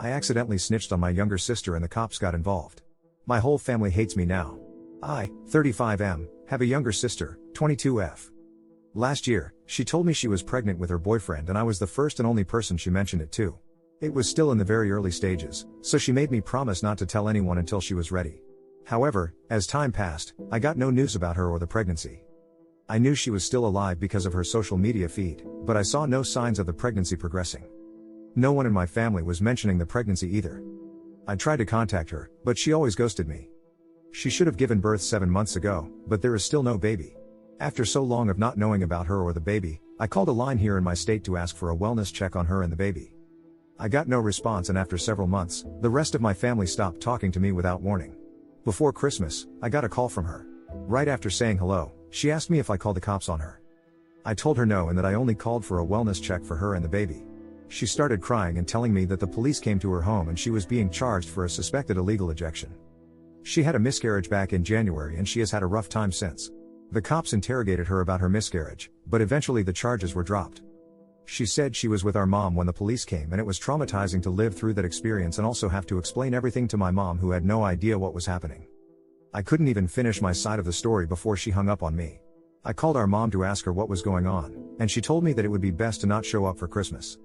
I accidentally snitched on my younger sister and the cops got involved. My whole family hates me now. I, 35M, have a younger sister, 22F. Last year, she told me she was pregnant with her boyfriend and I was the first and only person she mentioned it to. It was still in the very early stages, so she made me promise not to tell anyone until she was ready. However, as time passed, I got no news about her or the pregnancy. I knew she was still alive because of her social media feed, but I saw no signs of the pregnancy progressing. No one in my family was mentioning the pregnancy either. I tried to contact her, but she always ghosted me. She should have given birth 7 months ago, but there is still no baby. After so long of not knowing about her or the baby, I called a line here in my state to ask for a wellness check on her and the baby. I got no response, and after several months, the rest of my family stopped talking to me without warning. Before Christmas, I got a call from her. Right after saying hello, she asked me if I called the cops on her. I told her no and that I only called for a wellness check for her and the baby. She started crying and telling me that the police came to her home and she was being charged for a suspected illegal ejection. She had a miscarriage back in January and she has had a rough time since. The cops interrogated her about her miscarriage, but eventually the charges were dropped. She said she was with our mom when the police came and it was traumatizing to live through that experience and also have to explain everything to my mom who had no idea what was happening. I couldn't even finish my side of the story before she hung up on me. I called our mom to ask her what was going on, and she told me that it would be best to not show up for Christmas.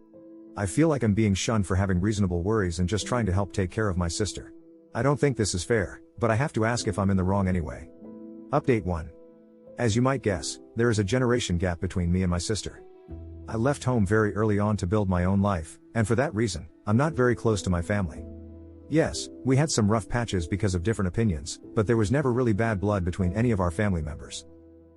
I feel like I'm being shunned for having reasonable worries and just trying to help take care of my sister. I don't think this is fair, but I have to ask if I'm in the wrong anyway. Update 1. As you might guess, there is a generation gap between me and my sister. I left home very early on to build my own life, and for that reason, I'm not very close to my family. Yes, we had some rough patches because of different opinions, but there was never really bad blood between any of our family members.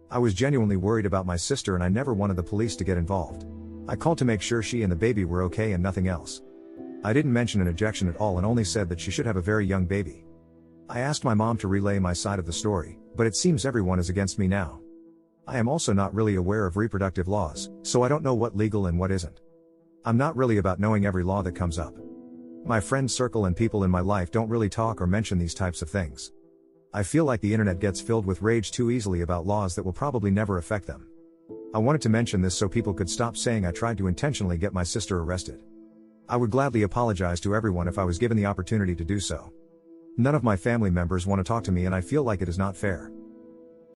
I was genuinely worried about my sister and I never wanted the police to get involved. I called to make sure she and the baby were okay and nothing else. I didn't mention an ejection at all and only said that she should have a very young baby. I asked my mom to relay my side of the story, but it seems everyone is against me now. I am also not really aware of reproductive laws, so I don't know what legal and what isn't. I'm not really about knowing every law that comes up. My friend circle and people in my life don't really talk or mention these types of things. I feel like the internet gets filled with rage too easily about laws that will probably never affect them. I wanted to mention this so people could stop saying I tried to intentionally get my sister arrested. I would gladly apologize to everyone if I was given the opportunity to do so. None of my family members want to talk to me and I feel like it is not fair.